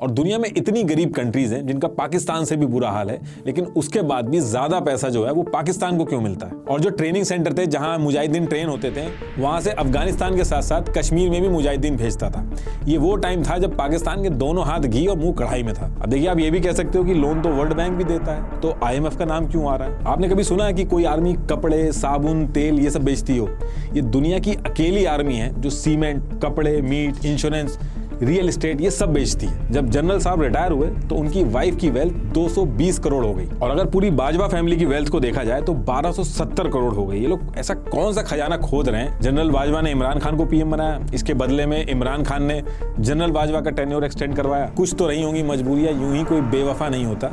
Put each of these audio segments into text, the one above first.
और दुनिया में इतनी गरीब कंट्रीज हैं जिनका पाकिस्तान से भी बुरा हाल है, लेकिन उसके बाद भी ज्यादा पैसा जो है वो पाकिस्तान को क्यों मिलता है? और जो ट्रेनिंग सेंटर थे जहां मुजाहिदीन ट्रेन होते थे, वहां से अफगानिस्तान के साथ साथ कश्मीर में भी मुजाहिदीन भेजता था। ये वो टाइम था जब पाकिस्तान के दोनों हाथ घी और मुंह कढ़ाई में था। अब देखिए, आप ये भी कह सकते हो कि लोन तो वर्ल्ड बैंक भी देता है, तो IMF का नाम क्यों आ रहा है? आपने कभी सुना है कि कोई आर्मी कपड़े, साबुन, तेल ये सब बेचती हो? ये दुनिया की अकेली आर्मी है जो सीमेंट, कपड़े, मीट, इंश्योरेंस, रियल एस्टेट ये सब बेचती है। जब जनरल साहब रिटायर हुए तो उनकी वाइफ की वेल्थ 220 करोड़ हो गई, और अगर पूरी बाजवा फैमिली की वेल्थ को देखा जाए तो 1270 करोड़ हो गई। ये लोग ऐसा कौन सा खजाना खोद रहे हैं? जनरल बाजवा ने इमरान खान को PM बनाया, इसके बदले में इमरान खान ने जनरल बाजवा का टेन्योर एक्सटेंड करवाया। कुछ तो रही होंगी मजबूरियां, यूं ही कोई बेवफा नहीं होता।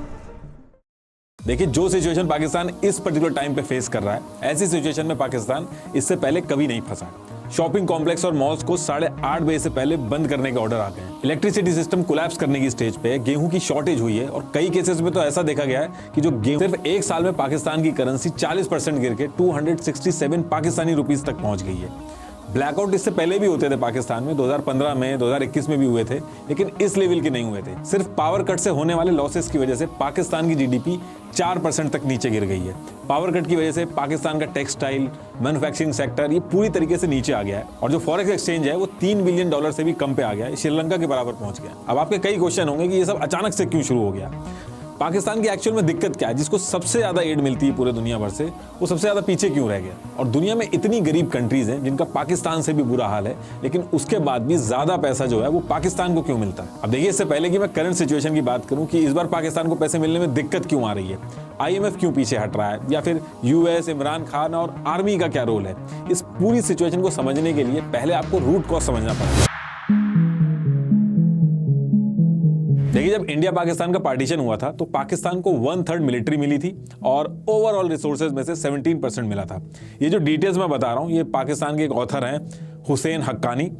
देखिए, जो सिचुएशन पाकिस्तान इस पर्टिकुलर टाइम पे फेस कर रहा है, ऐसी सिचुएशन में पाकिस्तान इससे पहले कभी नहीं फंसा। शॉपिंग कॉम्प्लेक्स और मॉल्स को 8:30 बजे से पहले बंद करने के ऑर्डर आ गए हैं। इलेक्ट्रिसिटी सिस्टम कोलैप्स करने की स्टेज पे है। गेहूं की शॉर्टेज हुई है और कई केसेस में तो ऐसा देखा गया है कि जो गेहूं, सिर्फ एक साल में पाकिस्तान की करेंसी 40% गिर के 267 पाकिस्तानी रुपीस तक पहुंच गई है। ब्लैकआउट इससे पहले भी होते थे पाकिस्तान में, 2015 में, 2021 में भी हुए थे, लेकिन इस लेवल के नहीं हुए थे। सिर्फ पावर कट से होने वाले लॉसेस की वजह से पाकिस्तान की GDP 4% तक नीचे गिर गई है। पावर कट की वजह से पाकिस्तान का टेक्सटाइल, मैन्युफैक्चरिंग सेक्टर ये पूरी तरीके से नीचे आ गया है, और जो फॉरेक्स एक्सचेंज है वो $3 बिलियन से भी कम पे आ गया है, श्रीलंका के बराबर पहुंच गया। अब आपके कई क्वेश्चन होंगे कि ये सब अचानक से क्यों शुरू हो गया? पाकिस्तान की एक्चुअल में दिक्कत क्या है? जिसको सबसे ज्यादा एड मिलती है पूरे दुनिया भर से, वो सबसे ज्यादा पीछे क्यों रह गया? और दुनिया में इतनी गरीब कंट्रीज हैं जिनका पाकिस्तान से भी बुरा हाल है, लेकिन उसके बाद भी ज्यादा पैसा जो है वो पाकिस्तान को क्यों मिलता है? अब देखिए, इससे पहले कि मैं करंट सिचुएशन की बात करूं कि इस बार पाकिस्तान को पैसे मिलने में दिक्कत क्यों आ रही है, IMF क्यों पीछे हट रहा है, या फिर US, इमरान खान और आर्मी का क्या रोल है, इस पूरी सिचुएशन को समझने के लिए पहले आपको रूट कॉज समझना पड़ेगा। देखिए, जब इंडिया पाकिस्तान का पार्टीशन हुआ था तो पाकिस्तान को 1/3 मिलिट्री मिली थी और ओवरऑल रिसोर्सेज में से 17% मिला था। ये जो डिटेल्स मैं बता रहा हूं, ये पाकिस्तान के एक ऑथर हैं, हुसैन हक्कानी,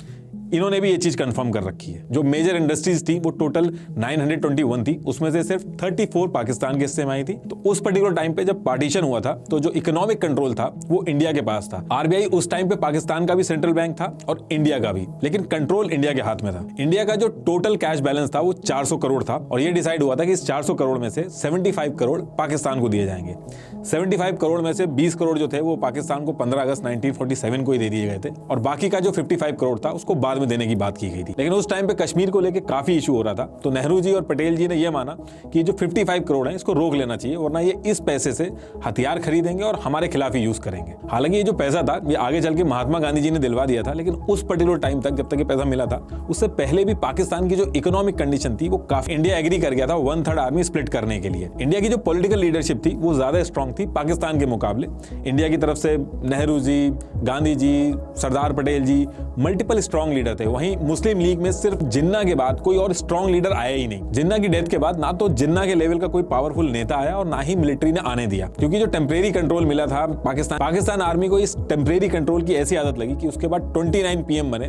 इन्होंने भी ये चीज कंफर्म कर रखी है। जो मेजर इंडस्ट्रीज थी वो टोटल 921 थी, उसमें से सिर्फ 34 पाकिस्तान के हिस्से में आई थी। तो उस पर्टिकुलर टाइम पे जब पार्टीशन हुआ था तो जो इकोनॉमिक कंट्रोल था वो इंडिया के पास था। RBI उस टाइम पे पाकिस्तान का भी सेंट्रल बैंक था और इंडिया का भी, लेकिन कंट्रोल इंडिया के हाथ में था। इंडिया का जो टोटल कैश बैलेंस था वो 400 करोड़ था, और ये डिसाइड हुआ था कि इस 400 करोड़ में से 75 करोड़ पाकिस्तान को दिए जाएंगे। 75 करोड़ में से 20 करोड़ जो थे वो पाकिस्तान को 15 अगस्त 1947 को ही दे दिए गए थे, और बाकी का जो 55 करोड़ था उसको बाद में देने की बात की गई थी। लेकिन उस टाइम पे कश्मीर को लेके काफी इशू हो रहा था, तो नेहरू जी और पटेल जी ने यह माना कि जो 55 करोड़ है इसको रोक लेना चाहिए, वरना ये इस पैसे से हथियार खरीदेंगे और हमारे खिलाफ ही यूज करेंगे। हालांकि ये जो पैसा था ये आगे चल के महात्मा गांधी जी ने दिलवा दिया था, लेकिन उस पर्टिकुलर टाइम तक जब तक ये पैसा मिला था उससे पहले भी पाकिस्तान की जो इकोनॉमिक कंडीशन थी वो काफी, इंडिया एग्री कर गया था 1/3 आर्मी स्प्लिट करने के लिए। इंडिया की जो पॉलिटिकल लीडरशिप थी वो ज्यादा स्ट्रांग थी पाकिस्तान के मुकाबले। इंडिया की तरफ से नेहरू जी, गांधी जी, सरदार पटेल जी, मल्टीपल स्ट्रांग लीडर थे। वहीं मुस्लिम लीग में सिर्फ जिन्ना के बाद कोई और स्ट्रांग लीडर आया ही नहीं। जिन्ना की डेथ के बाद ना तो जिन्ना के लेवल का कोई पावरफुल नेता आया और ना ही मिलिट्री ने आने दिया, क्योंकि जो टेम्परेरी कंट्रोल मिला था पाकिस्तान आर्मी को, इस टेम्परेरी कंट्रोल की ऐसी आदत लगी कि उसके बाद 29 PM बने।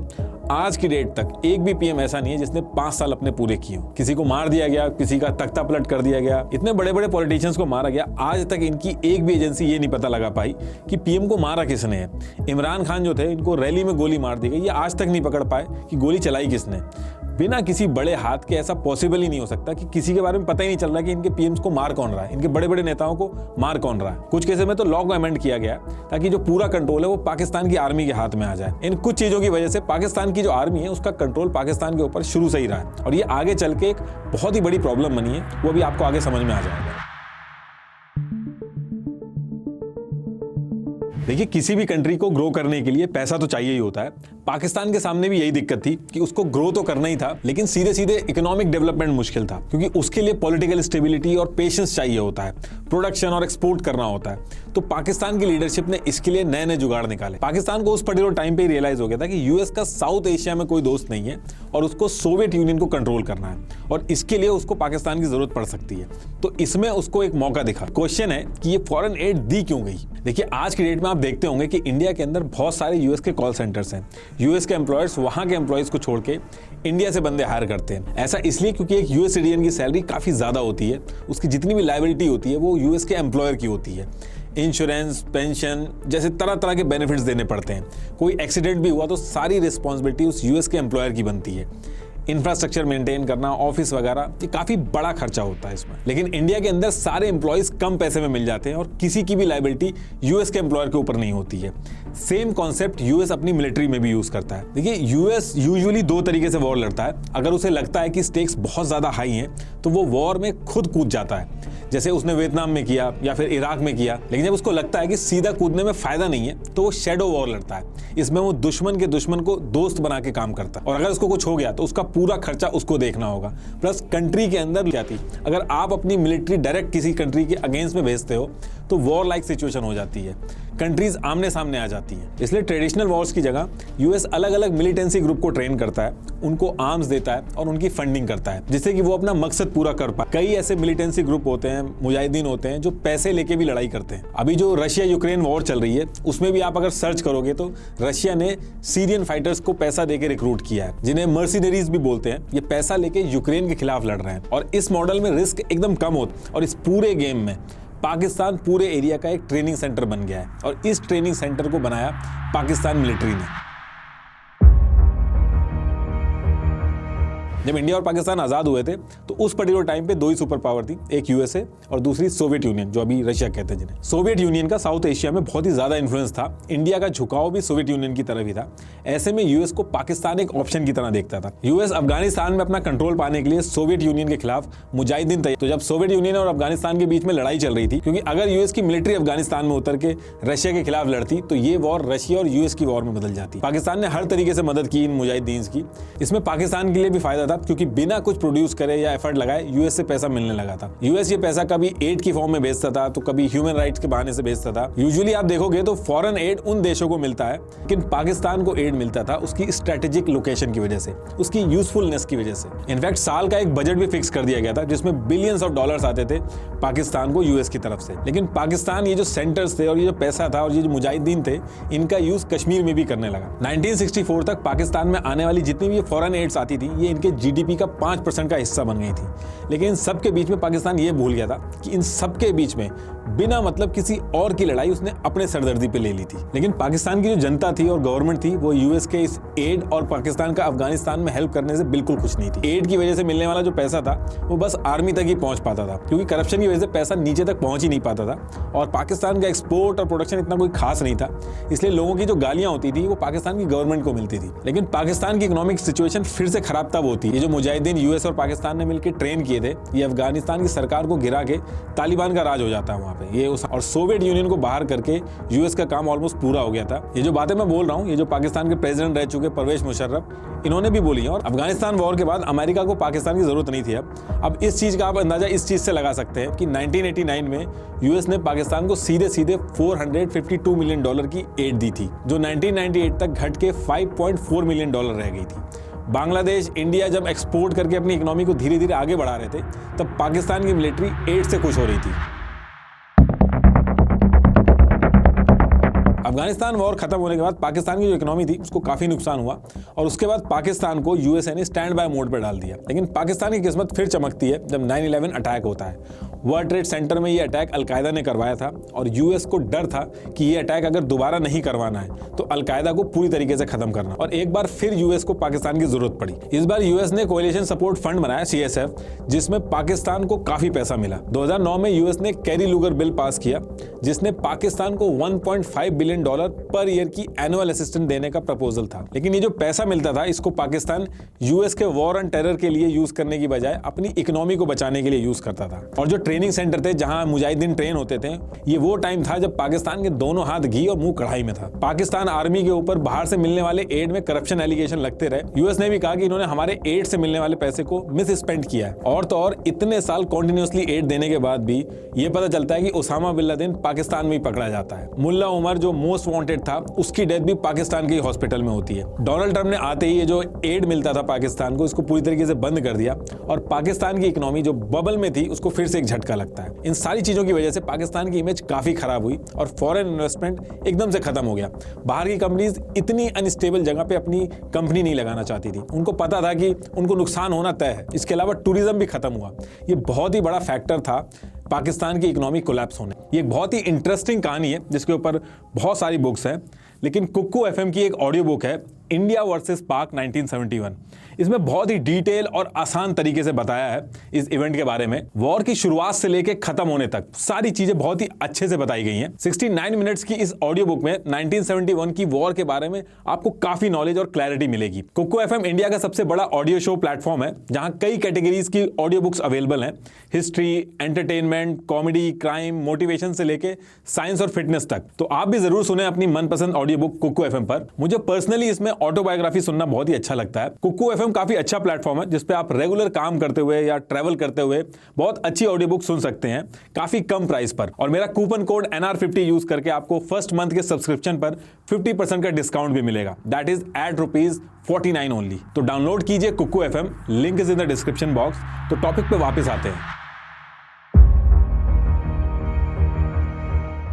आज की डेट तक एक भी PM ऐसा नहीं है जिसने 5 साल अपने पूरे किए हो। किसी को मार दिया गया, किसी का तख्ता पलट कर दिया गया, इतने बड़े बड़े पॉलिटिशियंस को मारा गया। आज तक इनकी एक भी एजेंसी ये नहीं पता लगा पाई कि PM को मारा किसने है। इमरान खान जो थे, इनको रैली में गोली मार दी गई, ये आज तक नहीं पकड़ पाए कि गोली चलाई किसने। बिना किसी बड़े हाथ के ऐसा पॉसिबल ही नहीं हो सकता कि किसी के बारे में पता ही नहीं चल रहा कि इनके PMs को मार कौन रहा है, इनके बड़े बड़े नेताओं को मार कौन रहा है। कुछ केसेस में तो लॉ को अमेंड किया गया ताकि जो पूरा कंट्रोल है वो पाकिस्तान की आर्मी के हाथ में आ जाए। इन कुछ चीजों की वजह से पाकिस्तान की जो आर्मी है उसका कंट्रोल पाकिस्तान के ऊपर शुरू से ही रहा है, और ये आगे चल के एक बहुत ही बड़ी प्रॉब्लम बनी है, वो भी आपको आगे समझ में आ जाएगा। देखिए, किसी भी कंट्री को ग्रो करने के लिए पैसा तो चाहिए ही होता है। पाकिस्तान के सामने भी यही दिक्कत थी कि उसको ग्रो तो करना ही था, लेकिन सीधे सीधे इकोनॉमिक डेवलपमेंट मुश्किल था, क्योंकि उसके लिए पॉलिटिकल स्टेबिलिटी और पेशेंस चाहिए होता है, प्रोडक्शन और एक्सपोर्ट करना होता है। तो पाकिस्तान की लीडरशिप ने इसके लिए नए नए जुगाड़ निकाले। पाकिस्तान को उस पर्टिकुलर टाइम पे रियलाइज हो गया था कि US का साउथ एशिया में कोई दोस्त नहीं है और उसको सोवियत यूनियन को कंट्रोल करना है, और इसके लिए उसको पाकिस्तान की जरूरत पड़ सकती है। तो इसमें उसको एक मौका दिखा। क्वेश्चन है कि ये फॉरेन एड दी क्यों गई? देखिए, आज की डेट में आप देखते होंगे कि इंडिया के अंदर बहुत सारे US के कॉल सेंटर्स हैं। US के एम्प्लॉयर्स वहां के एम्प्लॉयज को छोड़ के इंडिया से बंदे हायर करते हैं। ऐसा इसलिए क्योंकि एक US सिटीजन की सैलरी काफी ज्यादा होती है, उसकी जितनी भी लायबिलिटी होती है वो US के एम्प्लॉयर की होती है। इंश्योरेंस, पेंशन जैसे तरह तरह के बेनिफिट्स देने पड़ते हैं। कोई एक्सीडेंट भी हुआ तो सारी रिस्पॉन्सिबिलिटी उस US के एम्प्लॉयर की बनती है। इंफ्रास्ट्रक्चर मेंटेन करना, ऑफिस वगैरह, ये काफी बड़ा खर्चा होता है इसमें। लेकिन इंडिया के अंदर सारे एम्प्लॉयज कम पैसे में मिल जाते हैं और किसी की भी लायबिलिटी यूएस के एम्प्लॉयर के ऊपर नहीं होती है। सेम कॉन्सेप्ट यूएस अपनी मिलिट्री में भी यूज करता है। देखिए, यूएस यूजुअली दो तरीके से वॉर लड़ता है। अगर उसे लगता है कि स्टेक्स बहुत ज्यादा हाई हैं तो वो वॉर में खुद कूद जाता है, जैसे उसने वियतनाम में किया या फिर इराक में किया। लेकिन जब उसको लगता है कि सीधा कूदने में फायदा नहीं है तो वो शैडो वॉर लड़ता है। इसमें वो दुश्मन के दुश्मन को दोस्त बना के काम करता है, और अगर उसको कुछ हो गया तो उसका पूरा खर्चा उसको देखना होगा। प्लस कंट्री के अंदर जाती, अगर आप अपनी मिलिट्री डायरेक्ट किसी कंट्री के अगेंस्ट में भेजते हो तो वॉर लाइक सिचुएशन हो जाती है, कंट्रीज आमने सामने आ जाती हैं। इसलिए ट्रेडिशनल वॉर्स की जगह यूएस अलग अलग मिलिटेंसी ग्रुप को ट्रेन करता है, उनको आर्म्स देता है और उनकी फंडिंग करता है, जिससे कि वो अपना मकसद पूरा कर पाए। कई ऐसे मिलिटेंसी ग्रुप होते हैं, मुजाहिदीन होते हैं, जो पैसे लेके भी लड़ाई करते हैं। अभी जो रशिया यूक्रेन वॉर चल रही है उसमें भी आप अगर सर्च करोगे तो रशिया ने सीरियन फाइटर्स को पैसा देके रिक्रूट किया है, जिन्हें मर्सिनरीज भी बोलते हैं। ये पैसा लेके यूक्रेन के खिलाफ लड़ रहे हैं और इस मॉडल में रिस्क एकदम कम होता है। और इस पूरे गेम में पाकिस्तान पूरे एरिया का एक ट्रेनिंग सेंटर बन गया है और इस ट्रेनिंग सेंटर को बनाया पाकिस्तान मिलिट्री ने। जब इंडिया और पाकिस्तान आज़ाद हुए थे तो उस पर्टिकुलर टाइम पे दो ही सुपर पावर थी, एक यूएसए और दूसरी सोवियत यूनियन, जो अभी रशिया कहते हैं जिन्हें। सोवियत यूनियन का साउथ एशिया में बहुत ही ज़्यादा इन्फ्लुएंस था, इंडिया का झुकाव भी सोवियत यूनियन की तरफ ही था। ऐसे में यूएस को पाकिस्तान एक ऑप्शन की तरह देखता था। यूएस अफगानिस्तान में अपना कंट्रोल पाने के लिए सोवियत यूनियन के खिलाफ मुजाहिदीन तैयार। तो जब सोवियत यूनियन और अफगानिस्तान के बीच में लड़ाई चल रही थी, क्योंकि अगर यूएस की मिलिट्री अफगानिस्तान में उतर के रशिया के खिलाफ लड़ती तो ये वॉर रशिया और यूएस की वॉर में बदल जाती। पाकिस्तान ने हर तरीके से मदद की इन मुजाहिदीन की। इसमें पाकिस्तान के लिए भी फायदा था, क्योंकि बिना कुछ प्रोड्यूस करे या एफर्ट लगाए यूएस से पैसा मिलने लगा था। यूएस ये पैसा कभी एड की फॉर्म में भेजता था तो कभी ह्यूमन राइट्स के बहाने से भेजता था। यूजुअली आप देखोगे तो फॉरेन एड उन देशों को मिलता है, लेकिन पाकिस्तान को एड मिलता था उसकी स्ट्रेटेजिक लोकेशन की वजह से, उसकी यूजफुलनेस की वजह से। इनफैक्ट साल का एक बजट भी फिक्स कर दिया गया था जिसमें बिलियंस ऑफ डॉलर्स आते थे पाकिस्तान को यूएस की तरफ से। लेकिन पाकिस्तान ये जो सेंटर्स थे और ये जो पैसा था और ये जो मुजाहिदीन थे, इनका यूज कश्मीर में भी करने लगा। 1964 तक पाकिस्तान में आने वाली जितनी भी फॉरेन एड्स आती थी ये इनके जीडीपी का 5% का हिस्सा बन गई थी। लेकिन इन सब के बीच में पाकिस्तान ये भूल गया था कि इन सब के बीच में बिना मतलब किसी और की लड़ाई उसने अपने सरदर्दी पे ले ली थी। लेकिन पाकिस्तान की जो जनता थी और गवर्नमेंट थी वो यूएस के इस एड और पाकिस्तान का अफगानिस्तान में हेल्प करने से बिल्कुल खुश नहीं थी। एड की वजह से मिलने वाला जो पैसा था वो बस आर्मी तक ही पहुंच पाता था, क्योंकि करप्शन की वजह से पैसा नीचे तक पहुंच ही नहीं पाता था और पाकिस्तान का एक्सपोर्ट और प्रोडक्शन इतना कोई खास नहीं था। इसलिए लोगों की जो गालियां होती थी वो पाकिस्तान की गवर्नमेंट को मिलती थी। लेकिन पाकिस्तान की इकोनॉमिक सिचुएशन फिर से खराब तब होती है। ये जो मुजाहिदीन यूएस और पाकिस्तान ने मिलकर ट्रेन किए थे, ये अफगानिस्तान की सरकार को गिरा के तालिबान का राज हो जाता है वहां पे। ये और सोवियत यूनियन को बाहर करके यूएस का काम ऑलमोस्ट पूरा हो गया था। ये जो बातें मैं बोल रहा हूँ, ये जो पाकिस्तान के प्रेसिडेंट रह चुके परवेज मुशर्रफ, इन्होंने भी बोली है। और अफगानिस्तान वॉर के बाद अमेरिका को पाकिस्तान की जरूरत नहीं थी। अब इस चीज का आप अंदाजा इस चीज से लगा सकते हैं कि 1989 में यूएस ने पाकिस्तान को सीधे सीधे $452 मिलियन की एड दी थी, जो 1998 तक घट के $5.4 मिलियन रह गई थी। बांग्लादेश, इंडिया जब एक्सपोर्ट करके अपनी इकोनॉमी को धीरे धीरे आगे बढ़ा रहे थे, तब पाकिस्तान की मिलिट्री एड से खुश हो रही थी। अफगानिस्तान वॉर खत्म होने के बाद पाकिस्तान की जो इकोनॉमी थी उसको काफी नुकसान हुआ और उसके बाद पाकिस्तान को यूएसए ने स्टैंड बाय मोड पर डाल दिया। लेकिन पाकिस्तान की किस्मत फिर चमकती है जब 9/11 अटैक होता है। वर्ल्ड ट्रेड सेंटर में ये अटैक अलकायदा ने करवाया था और यूएस को डर था कि ये अटैक अगर दोबारा नहीं करवाना है तो अलकायदा को पूरी तरीके से खत्म करना। और एक बार फिर यूएस को पाकिस्तान की जरूरत पड़ी। इस बार यूएस ने कोएलिशन सपोर्ट फंड बनाया, CSF, जिसमें पाकिस्तान को काफी पैसा मिला। 2009 में यूएस ने कैरी लूगर बिल पास किया, जिसने पाकिस्तान को $1.5 बिलियन पर ईयर की एनुअल असिस्टेंस देने का प्रपोजल था। लेकिन ये जो पैसा मिलता था इसको पाकिस्तान यूएस के वॉर ऑन टेरर के लिए यूज करने की बजाय अपनी इकोनॉमी को बचाने के लिए यूज करता था। और जो ट्रेनिंग सेंटर थे जहां मुजाहिदीन ट्रेन होते थे, ये वो टाइम था जब पाकिस्तान के दोनों हाथ घी और मुंह कढ़ाई में था। पाकिस्तान आर्मी के ऊपर बाहर से मिलने वाले एड में करप्शन एलिगेशन लगते रहे। यूएस ने भी कहा कि इन्होंने हमारे एड से मिलने वाले पैसे को मिस स्पेंड किया है। और तो और इतने साल कॉन्टिन्यूसली एड देने के बाद भी ये पता चलता है कि ओसामा बिन लादेन पाकिस्तान में ही पकड़ा जाता है। मुल्ला उमर जो मोस्ट वांटेड था, उसकी डेथ भी पाकिस्तान के हॉस्पिटल में होती है। डोनाल्ड ट्रंप ने आते ही ये जो एड मिलता था पाकिस्तान को, इसको पूरी तरीके से बंद कर दिया और पाकिस्तान की इकोनॉमी जो बबल में थी उसको फिर से एक झटका लगता है। इन सारी चीजों की वजह से पाकिस्तान की इमेज काफी खराब हुई और फॉरेन इन्वेस्टमेंट एकदम से खत्म हो गया। बाहर की कंपनीज इतनी अनस्टेबल जगह पे अपनी कंपनी नहीं लगाना चाहती थी। उनको पता था कि उनको नुकसान होना तय है। इसके अलावा टूरिज्म भी खत्म हुआ। ये बहुत ही बड़ा फैक्टर था पाकिस्तान की इकोनॉमी कोलैप्स होने। ये एक बहुत ही इंटरेस्टिंग कहानी है जिसके ऊपर बहुत सारी बुक्स हैं, लेकिन कुक्कू FM की एक ऑडियो बुक है इंडिया वर्सेस पाक 1971। इसमें बहुत ही डिटेल और आसान तरीके से बताया है इस इवेंट के बारे में। वॉर की शुरुआत से लेकर खत्म होने तक सारी चीजें बहुत ही अच्छे से बताई गई हैं। 69 मिनट्स की इस ऑडियो बुक में 1971 की वॉर के बारे में आपको काफी नॉलेज और क्लैरिटी मिलेगी। कुकू एफएम इंडिया का सबसे बड़ा ऑडियो शो प्लेटफॉर्म है, जहां कई कैटेगरीज की ऑडियो बुक्स अवेलेबल हैं। History, entertainment, comedy, crime, motivation से लेके साइंस और फिटनेस तक। तो आप भी जरूर सुने अपनी मनपसंद ऑडियो बुक कुकू एफएम पर। मुझे पर्सनली इसमें ऑटोबायोग्राफी सुनना बहुत ही अच्छा लगता है। कुकू एफएम काफी अच्छा प्लेटफॉर्म है जिसपे आप रेगुलर काम करते हुए या ट्रैवल करते हुए बहुत अच्छी ऑडियो बुक सुन सकते हैं काफी कम प्राइस पर। और मेरा कूपन कोड NR50 यूज करके आपको फर्स्ट मंथ के सब्सक्रिप्शन पर 50% का डिस्काउंट भी मिलेगा। That is at ₹49 only. तो डाउनलोड कीजिए Kuku FM, link is in the description box. तो टॉपिक पे वापस आते हैं।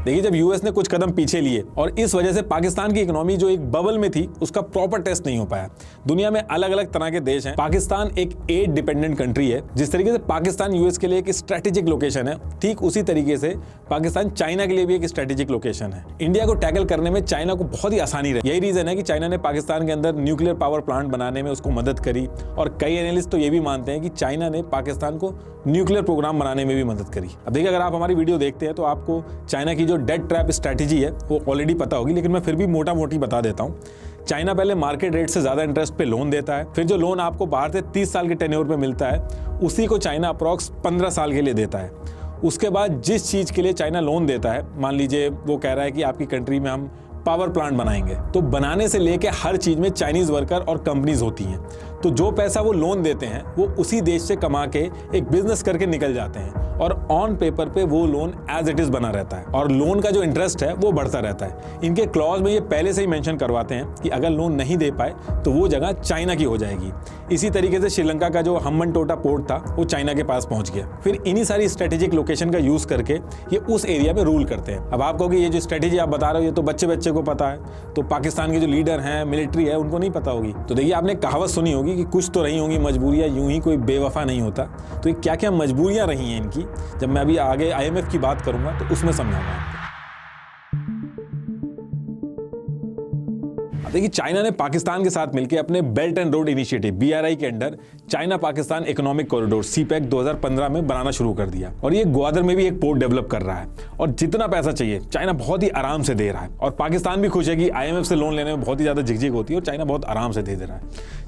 देखिए, जब यूएस ने कुछ कदम पीछे लिए और इस वजह से पाकिस्तान की इकोनॉमी जो एक बबल में थी उसका प्रॉपर टेस्ट नहीं हो पाया। दुनिया में अलग अलग तरह के देश हैं। पाकिस्तान एक एड डिपेंडेंट कंट्री है। जिस तरीके से पाकिस्तान यूएस के लिए एक स्ट्रेटेजिक लोकेशन है, ठीक उसी तरीके से पाकिस्तान चाइना के लिए भी एक स्ट्रेटेजिक लोकेशन है। इंडिया को टैकल करने में चाइना को बहुत ही आसानी रही। यही रीजन है कि चाइना ने पाकिस्तान के अंदर न्यूक्लियर पावर प्लांट बनाने में उसको मदद करी। और कई एनालिस्ट तो ये भी मानते हैं कि चाइना ने पाकिस्तान को न्यूक्लियर प्रोग्राम बनाने में भी मदद करी। अब देखिए, अगर आप हमारी वीडियो देखते हैं तो आपको चाइना की जो डेट ट्रैप स्ट्रैटेजी है वो ऑलरेडी पता होगी, लेकिन मैं फिर भी मोटा मोटी बता देता हूं। चाइना पहले मार्केट रेट से ज्यादा इंटरेस्ट पे लोन देता है, फिर जो लोन आपको बाहर से 30 साल के टेन्योर पे मिलता है उसी को चाइना अप्रॉक्स 15 साल के लिए देता है। उसके बाद जिस चीज के लिए चाइना लोन देता है, मान लीजिए वो कह रहा है कि आपकी कंट्री में हम पावर प्लांट बनाएंगे, तो बनाने से लेके हर चीज में चाइनीज वर्कर और कंपनीज होती हैं। तो जो पैसा वो लोन देते हैं वो उसी देश से कमा के एक बिजनेस करके निकल जाते हैं और ऑन पेपर पे वो लोन एज इट इज बना रहता है और लोन का जो इंटरेस्ट है वो बढ़ता रहता है। इनके क्लॉज में ये पहले से ही मेंशन करवाते हैं कि अगर लोन नहीं दे पाए तो वो जगह चाइना की हो जाएगी। इसी तरीके से श्रीलंका का जो हम्बनटोटा पोर्ट था वो चाइना के पास पहुंच गया। फिर इन्हीं सारी स्ट्रेटेजिक लोकेशन का यूज करके ये उस एरिया में रूल करते हैं। अब आप कहोगे ये जो स्ट्रेटेजी आप बता रहे हो ये तो बच्चे बच्चे को पता है, तो पाकिस्तान के जो लीडर हैं, मिलिट्री है, उनको नहीं पता होगी। तो देखिए, आपने कहावत सुनी होगी कि कुछ तो रही होंगी मजबूरियां, यूं ही कोई बेवफा नहीं होता। तो ये क्या क्या मजबूरियां रही हैं इनकी, जब मैं अभी आगे IMF की बात करूंगा तो उसमें समझाऊंगा आपको। देखिए, चाइना ने पाकिस्तान के साथ मिलकर अपने belt and road initiative BRI के under China Pakistan economic corridor CPEC 2015 में बनाना शुरू कर दिया और ये ग्वादर में भी एक पोर्ट डेवलप कर रहा है। और जितना पैसा चाहिए चाइना बहुत ही आराम से दे रहा है और पाकिस्तान भी खुश है कि IMF से लोन लेने में बहुत ही ज्यादा झिकझिक होती है और चाइना बहुत आराम से दे रहा है।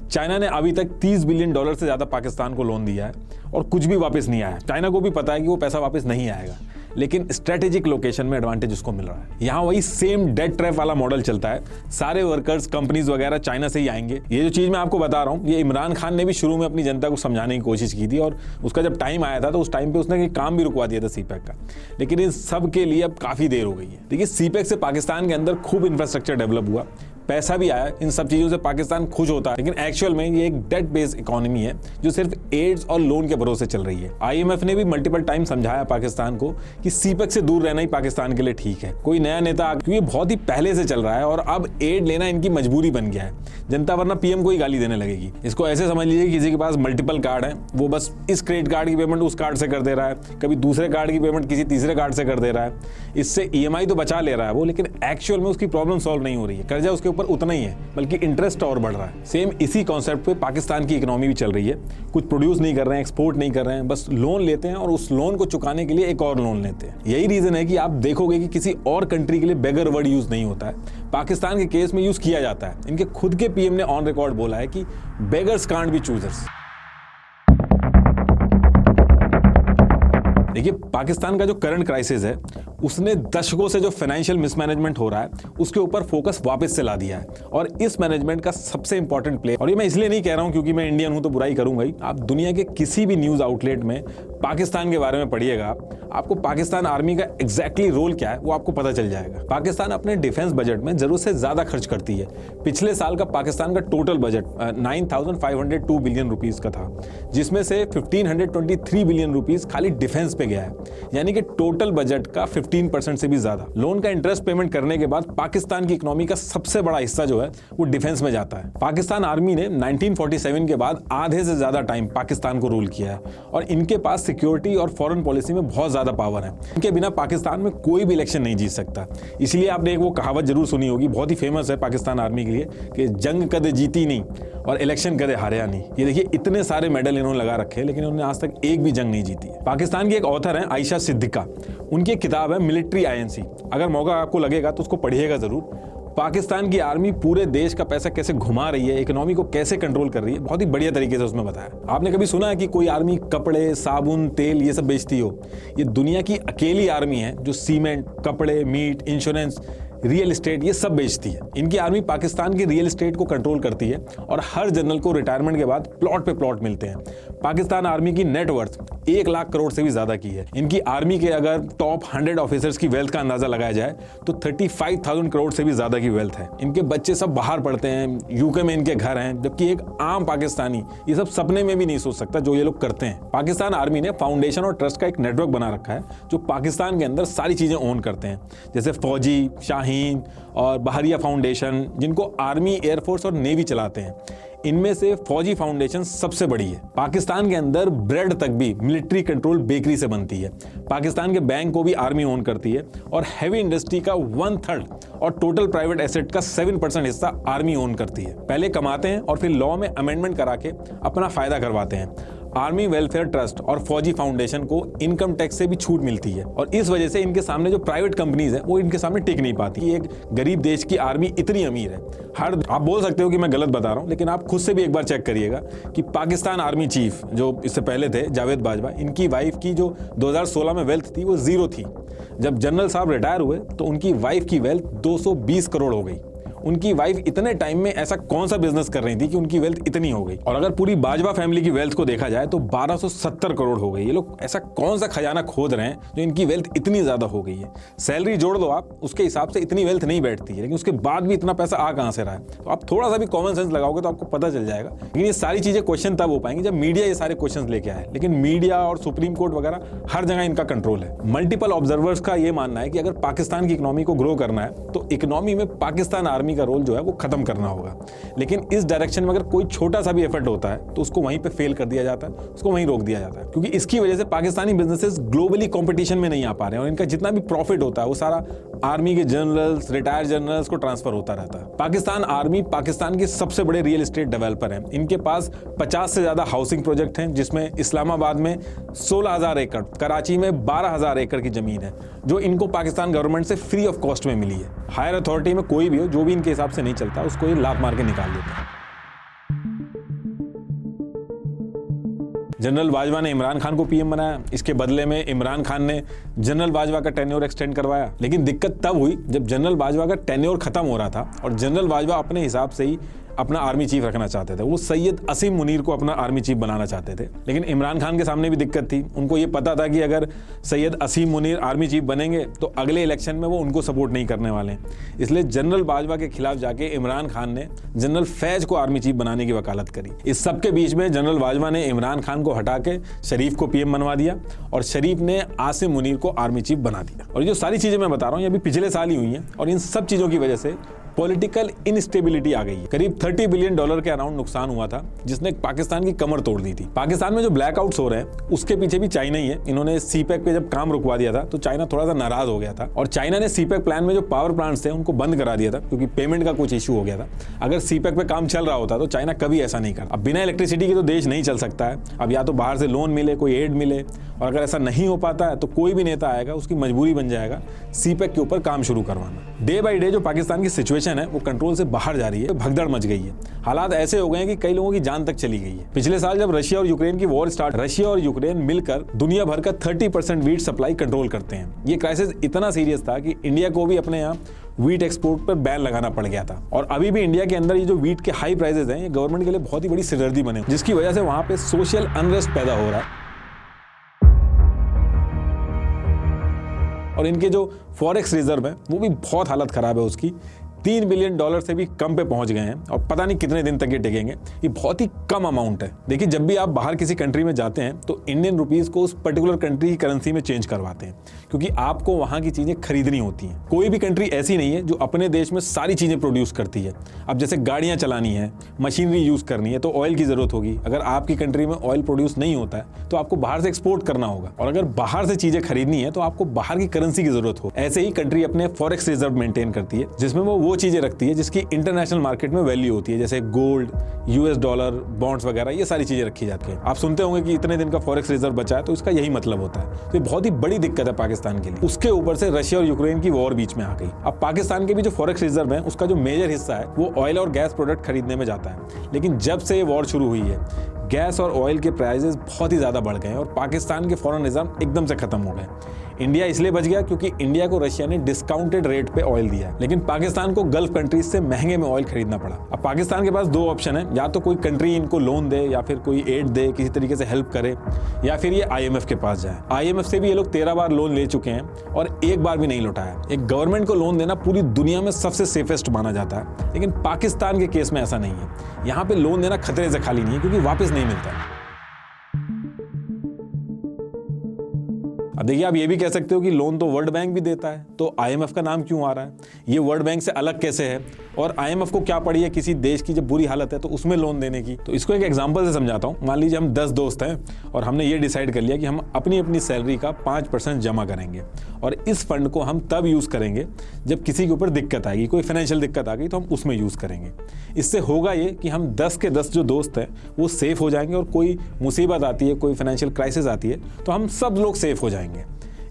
चाइना ने अभी तक $30 बिलियन से ज्यादा पाकिस्तान को लोन दिया है और कुछ भी वापस नहीं आया। चाइना को भी पता है कि वो पैसा वापस नहीं आएगा, लेकिन स्ट्रेटेजिक लोकेशन में एडवांटेज उसको मिल रहा है। यहाँ वही सेम डेट ट्रैप वाला मॉडल चलता है। सारे वर्कर्स, कंपनीज वगैरह चाइना से ही आएंगे। ये जो चीज मैं आपको बता रहा हूँ, ये इमरान खान ने भी शुरू में अपनी जनता को समझाने की कोशिश की थी और उसका जब टाइम आया था तो उस टाइम पे उसने काम भी रुकवा दिया था CPEC का। लेकिन इस सब के लिए अब काफी देर हो गई है। देखिए, CPEC से पाकिस्तान के अंदर खूब इंफ्रास्ट्रक्चर डेवलप हुआ, पैसा भी आया, इन सब चीजों से पाकिस्तान खुश होता है। लेकिन एक्चुअल में ये एक डेट बेस्ड इकोनॉमी है जो सिर्फ एड्स और लोन के भरोसे चल रही है। IMF ने भी मल्टीपल टाइम समझाया पाकिस्तान को कि CPEC से दूर रहना ही पाकिस्तान के लिए ठीक है। कोई नया नेता, क्योंकि बहुत ही पहले से चल रहा है और अब एड लेना इनकी मजबूरी बन गया है। जनता वरना PM को ही गाली देने लगेगी। इसको ऐसे समझ लीजिए, किसी के पास मल्टीपल कार्ड है, वो बस इस क्रेडिट कार्ड की पेमेंट उस कार्ड से कर दे रहा है, कभी दूसरे कार्ड की पेमेंट किसी तीसरे कार्ड से कर दे रहा है। इससे EMI तो बचा ले रहा है वो, लेकिन एक्चुअल में उसकी प्रॉब्लम सॉल्व नहीं हो रही है। कर्जा उसके ऊपर उतना ही है, बल्कि इंटरेस्ट और बढ़ रहा है। सेम इसी कॉन्सेप्ट पे पाकिस्तान की इकोनॉमी भी चल रही है। कुछ प्रोड्यूस नहीं कर रहे हैं, एक्सपोर्ट नहीं कर रहे हैं, बस लोन लेते हैं और उस लोन को चुकाने के लिए एक और लोन लेते हैं। यही रीजन है कि आप देखोगे कि किसी और कंट्री के लिए बेगर वर्ड यूज नहीं होता है, पाकिस्तान के केस में यूज किया जाता है। इनके खुद के PM ने ऑन रिकॉर्ड बोला है कि बेगर्स कांट बी चूजर्स। देखिए, पाकिस्तान का जो करंट क्राइसिस है उसने दशकों से जो फाइनेंशियल मिसमैनेजमेंट हो रहा है उसके ऊपर फोकस वापस से ला दिया है और इस मैनेजमेंट का सबसे इंपॉर्टेंट प्ले, और ये मैं इसलिए नहीं कह रहा हूं क्योंकि मैं इंडियन हूं तो बुराई करूंगा ही। आप दुनिया के किसी भी न्यूज आउटलेट में पाकिस्तान के बारे में पढ़िएगा, आपको पाकिस्तान आर्मी का एग्जैक्टली रोल क्या है वो आपको पता चल जाएगा। पाकिस्तान अपने डिफेंस बजट में जरूरत से ज्यादा खर्च करती है। पिछले साल का पाकिस्तान का टोटल बजट 9,502 बिलियन रुपीस का था, जिसमें से 1,523 बिलियन रुपीस खाली डिफेंस पे गया है। यानी कि टोटल बजट का 15% से भी ज्यादा। लोन का इंटरेस्ट पेमेंट करने के बाद पाकिस्तान की इकोनॉमी का सबसे बड़ा हिस्सा जो है वो डिफेंस में जाता है। पाकिस्तान आर्मी ने 1947 के बाद आधे से ज्यादा टाइम पाकिस्तान को रूल किया है और इनके पास सिक्योरिटी और फॉरेन पॉलिसी में बहुत ज्यादा पावर है। इनके बिना पाकिस्तान में कोई भी इलेक्शन नहीं जीत सकता। इसलिए आपने एक वो कहावत जरूर सुनी होगी, बहुत ही फेमस है पाकिस्तान आर्मी के लिए, कि जंग कदे जीती नहीं और इलेक्शन कदे हारिया नहीं। ये देखिए इतने सारे मेडल इन्होंने लगा रखे हैं लेकिन उन्होंने आज तक एक भी जंग नहीं जीती है। पाकिस्तान की एक ऑथर है आयशा सिद्दीका, उनकी एक किताब है मिलिट्री आईएनसी, अगर मौका आपको लगेगा तो उसको पढ़िएगा जरूर। पाकिस्तान की आर्मी पूरे देश का पैसा कैसे घुमा रही है, इकोनॉमी को कैसे कंट्रोल कर रही है, बहुत ही बढ़िया तरीके से उसमें बताया। आपने कभी सुना है कि कोई आर्मी कपड़े, साबुन, तेल ये सब बेचती हो? ये दुनिया की अकेली आर्मी है जो सीमेंट, कपड़े, मीट, इंश्योरेंस, रियल एस्टेट ये सब बेचती है। इनकी आर्मी पाकिस्तान की रियल एस्टेट को कंट्रोल करती है और हर जनरल को रिटायरमेंट के बाद प्लॉट पे प्लॉट मिलते हैं। पाकिस्तान आर्मी की नेटवर्थ 1 लाख करोड़ से भी ज्यादा की है। इनकी आर्मी के अगर टॉप 100 ऑफिसर्स की वेल्थ का अंदाजा लगाया जाए तो 35,000 करोड़ से भी ज्यादा की वेल्थ है। इनके बच्चे सब बाहर पढ़ते हैं, यूके में इनके घर हैं, जबकि एक आम पाकिस्तानी ये सब सपने में भी नहीं सोच सकता जो ये लोग करते हैं। पाकिस्तान आर्मी ने फाउंडेशन और ट्रस्ट का एक नेटवर्क बना रखा है जो पाकिस्तान के अंदर सारी चीजें ओन करते हैं, जैसे फौजी, शाहीन और बहरिया फाउंडेशन, जिनको आर्मी, एयरफोर्स और नेवी चलाते हैं। इनमें से फौजी फाउंडेशन सबसे बड़ी है। पाकिस्तान के अंदर ब्रेड तक भी मिलिट्री कंट्रोल बेकरी से बनती है। पाकिस्तान के बैंक को भी आर्मी ओन करती है और हैवी इंडस्ट्री का 1/3 और टोटल प्राइवेट एसेट का 7% हिस्सा आर्मी ओन करती है। पहले कमाते हैं और फिर लॉ में अमेंडमेंट करा के अपना फायदा करवाते हैं। आर्मी वेलफेयर ट्रस्ट और फौजी फाउंडेशन को इनकम टैक्स से भी छूट मिलती है और इस वजह से इनके सामने जो प्राइवेट कंपनीज है वो इनके सामने टिक नहीं पाती। एक गरीब देश की आर्मी इतनी अमीर है। आप बोल सकते हो कि मैं गलत बता रहा हूं, लेकिन आप खुद से भी एक बार चेक करिएगा कि पाकिस्तान आर्मी चीफ जो इससे पहले थे जावेद बाजवा, इनकी वाइफ की जो 2016 में वेल्थ थी वो 0 थी। जब जनरल साहब रिटायर हुए तो उनकी वाइफ की वेल्थ 220 करोड़ हो गई। उनकी वाइफ इतने टाइम में ऐसा कौन सा बिजनेस कर रही थी कि उनकी वेल्थ इतनी हो गई? और अगर पूरी बाजवा फैमिली की वेल्थ को देखा जाए तो 1270 करोड़ हो गई। ये लोग ऐसा कौन सा खजाना खोद रहे हैं जो इनकी वेल्थ इतनी ज्यादा हो गई है? सैलरी जोड़ दो आप, उसके हिसाब से इतनी वेल्थ नहीं बैठती है, लेकिन उसके बाद भी इतना पैसा आ कहां से रहा है? तो आप थोड़ा सा भी कॉमन सेंस लगाओगे तो आपको पता चल जाएगा। लेकिन ये सारी चीजें क्वेश्चन तब हो पाएंगी जब मीडिया ये सारे क्वेश्चन लेके आए। लेकिन मीडिया और सुप्रीम कोर्ट वगैरह हर जगह इनका कंट्रोल है। मल्टीपल ऑब्जर्वर्स का ये मानना है कि अगर पाकिस्तान की इकोनॉमी को ग्रो करना है तो इकोनॉमी में पाकिस्तान आर्मी का रोल जो है वो खत्म करना होगा। लेकिन इस डायरेक्शन में अगर कोई छोटा सा भी एफर्ट होता है तो उसको वहीं पे फेल कर दिया जाता है, उसको वहीं रोक दिया जाता है, क्योंकि इसकी वजह से पाकिस्तानी बिजनेसेस ग्लोबली कंपटीशन में नहीं आ पा रहे हैं और इनका जितना भी प्रॉफिट होता है वो सारा आर्मी के जनरल्स, रिटायर्ड जनरल्स को ट्रांसफर होता रहता है। पाकिस्तान आर्मी पाकिस्तान के सबसे बड़े रियल एस्टेट डेवलपर हैं। इनके पास 50 से ज्यादा हाउसिंग प्रोजेक्ट हैं, जिसमें इस्लामाबाद में 16,000 एकड़, कराची में 12,000 एकड़ की जमीन है जो इनको पाकिस्तान गवर्नमेंट से फ्री ऑफ कॉस्ट में मिली है। हायर अथॉरिटी में कोई भी हो, जो भी इनके हिसाब से नहीं चलता उसको ये लात मार के निकाल देते हैं। जनरल बाजवा ने इमरान खान को पीएम बनाया, इसके बदले में इमरान खान ने जनरल बाजवा का टेन्योर एक्सटेंड करवाया। लेकिन दिक्कत तब हुई जब जनरल बाजवा का टेन्योर खत्म हो रहा था और जनरल बाजवा अपने हिसाब से ही अपना आर्मी चीफ रखना चाहते थे। वो सैयद असीम मुनीर को अपना आर्मी चीफ बनाना चाहते थे। लेकिन इमरान खान के सामने भी दिक्कत थी। उनको ये पता था कि अगर सैयद असीम मुनीर आर्मी चीफ बनेंगे तो अगले इलेक्शन में वो उनको सपोर्ट नहीं करने वाले। इसलिए जनरल बाजवा के खिलाफ जाके इमरान खान ने जनरल फैज को आर्मी चीफ बनाने की वकालत करी। इस सबके बीच में जनरल बाजवा ने इमरान खान को हटा के शरीफ को पीएम बनवा दिया और शरीफ ने आसिम मुनीर को आर्मी चीफ बना दिया। और ये जो सारी चीजें मैं बता रहा हूँ ये अभी पिछले साल ही हुई हैं और इन सब चीजों की वजह से पॉलिटिकल इनस्टेबिलिटी आ गई है। करीब $30 बिलियन के अराउंड नुकसान हुआ था जिसने पाकिस्तान की कमर तोड़ दी थी। पाकिस्तान में जो ब्लैकआउट्स हो रहे हैं उसके पीछे भी चाइना ही है। इन्होंने सीपैक पे जब काम रुकवा दिया था तो चाइना थोड़ा सा नाराज हो गया था और चाइना ने सीपैक प्लान में जो पावर प्लांट्स थे उनको बंद करा दिया था क्योंकि पेमेंट का कुछ इशू हो गया था। अगर सीपैक पे काम चल रहा होता तो चाइना कभी ऐसा नहीं करता। अब बिना इलेक्ट्रिसिटी के तो देश नहीं चल सकता है। अब या तो बाहर से लोन मिले, कोई एड मिले, और अगर ऐसा नहीं हो पाता है तो कोई भी नेता आएगा, उसकी मजबूरी बन जाएगा सीपैक के ऊपर काम शुरू करवाना। डे बाई डे जो पाकिस्तान की सिचुएशन है वो कंट्रोल से बाहर जा रही है, भगदड़ मच गई है। हालात ऐसे हो गए हैं कि कई लोगों की जान तक चली गई है। पिछले साल जब रशिया और यूक्रेन की वॉर स्टार्ट, रशिया और यूक्रेन मिलकर दुनिया भर का 30% वीट सप्लाई कंट्रोल करते हैं। ये क्राइसिस इतना सीरियस था कि इंडिया को भी अपने यहाँ वीट एक्सपोर्ट पर बैन लगाना पड़ गया था। और अभी भी इंडिया के अंदर ये जो वीट के हाई प्राइसेस हैं ये गवर्नमेंट के लिए बहुत ही बड़ी सिरदर्दी बने, जिसकी वजह से वहां पे सोशल अनरेस्ट पैदा हो रहा है। और इनके जो फॉरेक्स रिजर्व है वो भी बहुत हालत खराब है उसकी। $3 बिलियन से भी कम पे पहुंच गए हैं और पता नहीं कितने दिन तक ये टिकेंगे। ये बहुत ही कम अमाउंट है। देखिए, जब भी आप बाहर किसी कंट्री में जाते हैं तो इंडियन रुपीस को उस पर्टिकुलर कंट्री की करेंसी में चेंज करवाते हैं, क्योंकि आपको वहां की चीजें खरीदनी होती हैं। कोई भी कंट्री ऐसी नहीं है जो अपने देश में सारी चीजें प्रोड्यूस करती है। अब जैसे गाड़ियां चलानी है, मशीनरी यूज करनी है तो ऑयल की जरूरत होगी। अगर आपकी कंट्री में ऑयल प्रोड्यूस नहीं होता है तो आपको बाहर से एक्सपोर्ट करना होगा, और अगर बाहर से चीजें खरीदनी है तो आपको बाहर की करेंसी की जरूरत हो। ऐसे ही कंट्री अपने फॉरेक्स रिजर्व मेंटेन करती है, जिसमें वो चीजें रखती है जिसकी इंटरनेशनल मार्केट में वैल्यू होती है, जैसे गोल्ड, यूएस डॉलर, बॉन्ड्स वगैरह, ये सारी चीजें रखी जाती है। आप सुनते होंगे कि इतने दिन का फॉरेक्स रिजर्व बचा है, तो इसका यही मतलब होता है। तो ये बहुत ही बड़ी दिक्कत है पाकिस्तान के लिए। उसके ऊपर से रशिया और यूक्रेन की वॉर बीच में आ गई। अब पाकिस्तान के भी जो फॉरेक्स रिजर्व है उसका जो मेजर हिस्सा है वो ऑयल और गैस प्रोडक्ट खरीदने में जाता है। लेकिन जब से ये वॉर शुरू हुई है, गैस और ऑयल के प्राइसेस बहुत ही ज़्यादा बढ़ गए हैं और पाकिस्तान के फॉरेन रिजर्व एकदम से खत्म हो गए। इंडिया इसलिए बच गया क्योंकि इंडिया को रशिया ने डिस्काउंटेड रेट पे ऑयल दिया है, लेकिन पाकिस्तान को गल्फ कंट्रीज से महंगे में ऑयल खरीदना पड़ा। अब पाकिस्तान के पास दो ऑप्शन है, या तो कोई कंट्री इनको लोन दे या फिर कोई एड दे, किसी तरीके से हेल्प करे, या फिर ये IMF के पास जाए। IMF से भी ये लोग 13 बार लोन ले चुके हैं और एक बार भी नहीं लौटाया। एक गवर्नमेंट को लोन देना पूरी दुनिया में सबसे सेफेस्ट माना जाता है, लेकिन पाकिस्तान के केस में ऐसा नहीं है। यहाँ पे लोन देना खतरे से खाली नहीं है, क्योंकि वापस नहीं मिलता है। अब देखिए, आप ये भी कह सकते हो कि लोन तो वर्ल्ड बैंक भी देता है, तो IMF का नाम क्यों आ रहा है? ये वर्ल्ड बैंक से अलग कैसे है? और IMF को क्या पड़ी है किसी देश की जब बुरी हालत है तो उसमें लोन देने की? तो इसको एक एग्जांपल से समझाता हूँ। मान लीजिए हम 10 दोस्त हैं और हमने ये डिसाइड कर लिया कि हम अपनी अपनी सैलरी का 5% जमा करेंगे, और इस फंड को हम तब यूज़ करेंगे जब किसी के ऊपर दिक्कत आएगी, कोई फाइनेंशियल दिक्कत आ गई तो हम उसमें यूज़ करेंगे। इससे होगा ये कि हम 10 के 10 जो दोस्त हैं वो सेफ हो जाएंगे, और कोई मुसीबत आती है, कोई फाइनेंशियल क्राइसिस आती है तो हम सब लोग सेफ हो जाएंगे।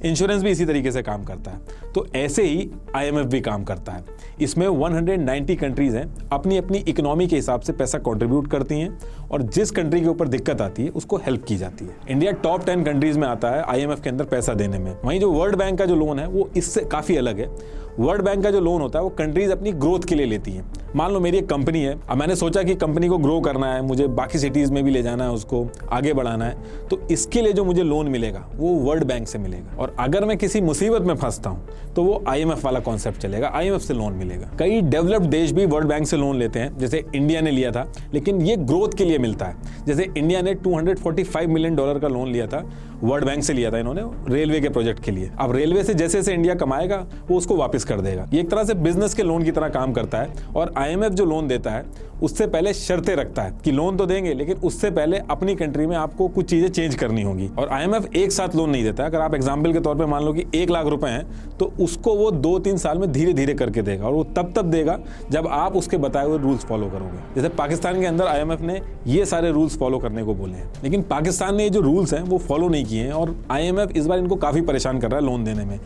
इंश्योरेंस भी इसी तरीके से काम करता है। तो ऐसे ही IMF भी काम करता है। इसमें 190 कंट्रीज हैं, अपनी अपनी इकोनॉमी के हिसाब से पैसा कंट्रीब्यूट करती हैं, और जिस कंट्री के ऊपर दिक्कत आती है उसको हेल्प की जाती है। इंडिया टॉप 10 कंट्रीज में आता है IMF के अंदर पैसा देने में। वहीं जो वर्ल्ड बैंक का जो लोन है वो इससे काफ़ी अलग है। वर्ल्ड बैंक का जो लोन होता है वो कंट्रीज अपनी ग्रोथ के लिए लेती हैं। मान लो मेरी एक कंपनी है, अब मैंने सोचा कि कंपनी को ग्रो करना है, मुझे बाकी सिटीज़ में भी ले जाना है, उसको आगे बढ़ाना है, तो इसके लिए जो मुझे लोन मिलेगा वो वर्ल्ड बैंक से मिलेगा। और अगर मैं किसी मुसीबत में फंसता हूँ तो वो IMF वाला कॉन्सेप्ट चलेगा, IMF से लोन मिलेगा। कई डेवलप्ड देश भी वर्ल्ड बैंक से लोन लेते हैं, जैसे इंडिया ने लिया था, लेकिन ये ग्रोथ के लिए मिलता है। जैसे इंडिया ने $245 मिलियन का लोन लिया था, वर्ल्ड बैंक से लिया था इन्होंने, रेलवे के प्रोजेक्ट के लिए। अब रेलवे से जैसे जैसे इंडिया कमाएगा वो उसको वापस कर देगा। ये एक तरह से बिजनेस के लोन की तरह काम करता है। और IMF जो लोन देता है उससे पहले शर्तें रखता है कि लोन तो देंगे, लेकिन उससे पहले अपनी कंट्री में आपको कुछ चीजें चेंज करनी होगी। और IMF एक साथ लोन नहीं देता है। अगर आप एग्जाम्पल के तौर पे मान लो कि 1 लाख रुपए हैं तो उसको वो 2-3 साल में धीरे धीरे करके देगा, और वो तब देगा जब आप उसके बताए हुए रूल्स फॉलो करोगे। जैसे पाकिस्तान के अंदर IMF ने ये सारे रूल्स फॉलो करने को बोले हैं, लेकिन पाकिस्तान ने ये जो रूल्स हैं वो फॉलो नहीं किए हैं, और IMF इस बार इनको काफी परेशान कर रहा है लोन देने में।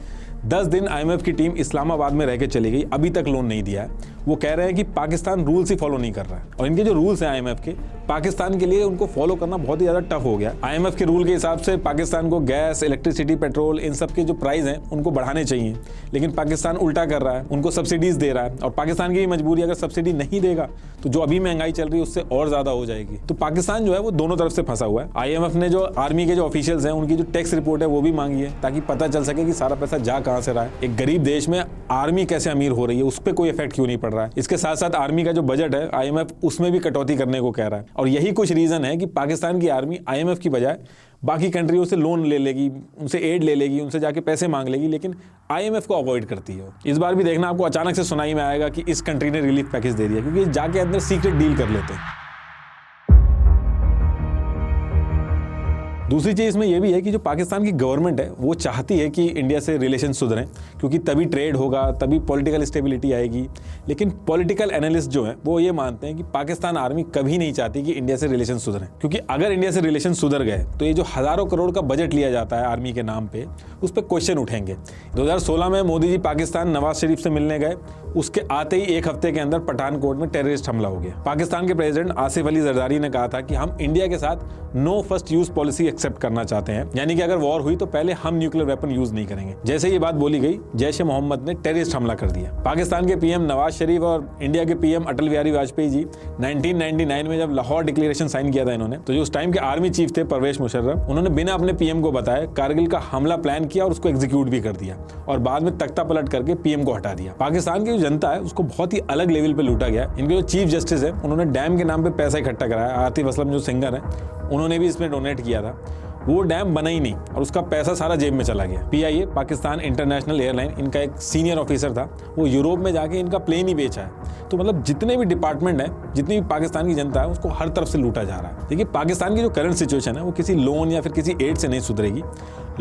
10 दिन IMF की टीम इस्लामाबाद में रह के चली गई, अभी तक लोन नहीं दिया है। वो कह रहे हैं कि पाकिस्तान रूल्स ही फॉलो नहीं कर रहा है, और इनके जो रूल्स हैं IMF के, पाकिस्तान के लिए उनको फॉलो करना बहुत ही ज़्यादा टफ हो गया। IMF के रूल के हिसाब से पाकिस्तान को गैस, इलेक्ट्रिसिटी, पेट्रोल, इन सब के जो प्राइस हैं उनको बढ़ाने चाहिए, लेकिन पाकिस्तान उल्टा कर रहा है, उनको सब्सिडीज दे रहा है। और पाकिस्तान की भी मजबूरी, अगर सब्सिडी नहीं देगा तो जो अभी महंगाई चल रही है उससे और ज़्यादा हो जाएगी। तो पाकिस्तान जो है वो दोनों तरफ से फंसा हुआ है। IMF ने जो आर्मी के जो ऑफिशियल्स हैं उनकी जो टैक्स रिपोर्ट है वो भी मांगी है, ताकि पता चल सके कि सारा पैसा जा कहाँ से रहा है। एक गरीब देश में आर्मी कैसे अमीर हो रही है, उस पर कोई इफेक्ट क्यों नहीं पड़ रहा है। इसके साथ साथ आर्मी का जो बजट है IMF उसमें भी कटौती करने को कह रहा है, और यही कुछ रीजन है कि पाकिस्तान की आर्मी IMF की बजाय बाकी कंट्रियों से लोन ले लेगी, उनसे एड ले लेगी, उनसे जाके पैसे मांग लेगी, लेकिन IMF को अवॉइड करती है। इस बार भी देखना आपको अचानक से सुनाई में आएगा कि इस कंट्री ने रिलीफ पैकेज दे दिया, क्योंकि जाके अंदर सीक्रेट डील कर लेते हैं। दूसरी चीज़ इसमें यह भी है कि जो पाकिस्तान की गवर्नमेंट है वो चाहती है कि इंडिया से रिलेशन सुधरें, क्योंकि तभी ट्रेड होगा, तभी पॉलिटिकल स्टेबिलिटी आएगी। लेकिन पॉलिटिकल एनालिस्ट जो हैं वो ये मानते हैं कि पाकिस्तान आर्मी कभी नहीं चाहती कि इंडिया से रिलेशन सुधरें, क्योंकि अगर इंडिया से रिलेशन सुधर गए तो ये जो हज़ारों करोड़ का बजट लिया जाता है आर्मी के नाम पे, उस पर क्वेश्चन उठेंगे। 2016 में मोदी जी पाकिस्तान नवाज शरीफ से मिलने गए, उसके आते ही 1 हफ्ते के अंदर पठानकोट में टेररिस्ट हमला हो गया। पाकिस्तान के प्रेसिडेंट आसिफ अली जरदारी ने कहा था कि हम इंडिया के साथ no first use policy accept करना चाहते हैं, यानी कि अगर वॉर हुई तो पहले हम न्यूक्लियर वेपन यूज नहीं करेंगे। जैसे ये बात बोली गई, जैश ए मोहम्मद ने टेररिस्ट हमला कर दिया। पाकिस्तान के पीएम नवाज शरीफ और इंडिया के पीएम अटल बिहारी वाजपेयी जी 1999 में जब लाहौर डिक्लेरेशन साइन किया था इन्होंने, तो जो उस टाइम के आर्मी चीफ थे परवेज मुशर्रफ, उन्होंने बिना अपने पीएम को बताए कारगिल का हमला प्लान किया और उसको एग्जीक्यूट भी कर दिया और बाद में तख्ता पलट करके पीएम को हटा दिया। पाकिस्तान की जो जनता है उसको बहुत ही अलग लेवल पे लूटा गया। इनके जो चीफ जस्टिस है उन्होंने डैम के नाम पे पैसा इकट्ठा कराया। आतिफ असलम जो सिंगर है उन्होंने भी इसमें डोनेट किया था। वो डैम बना ही नहीं और उसका पैसा सारा जेब में चला गया। पीआईए पाकिस्तान इंटरनेशनल एयरलाइन, इनका एक सीनियर ऑफिसर था, वो यूरोप में जाके इनका प्लेन ही बेचा है। तो मतलब जितने भी डिपार्टमेंट है, जितनी भी पाकिस्तान की जनता है, उसको हर तरफ से लूटा जा रहा है। देखिए पाकिस्तान की जो करंट सिचुएशन है वो किसी लोन या फिर किसी एड से नहीं सुधरेगी।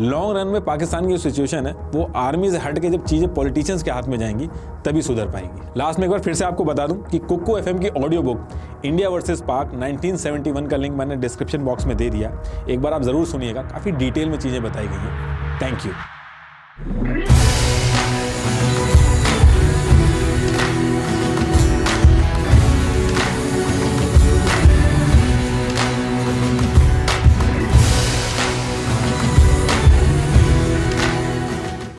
लॉन्ग रन में पाकिस्तान की जो सिचुएशन है वो आर्मी से हट के जब चीजें पॉलिटिशियंस के हाथ में जाएंगी तभी सुधर पाएगी। लास्ट में एक बार फिर से आपको बता दूं कि कुक्कू एफएम की ऑडियो बुक इंडिया वर्सेस पाक 1971 का लिंक मैंने डिस्क्रिप्शन बॉक्स में दे दिया। एक बार आप जरूर सुनिएगा, काफी डिटेल में चीजें बताई गई हैं। Thank you.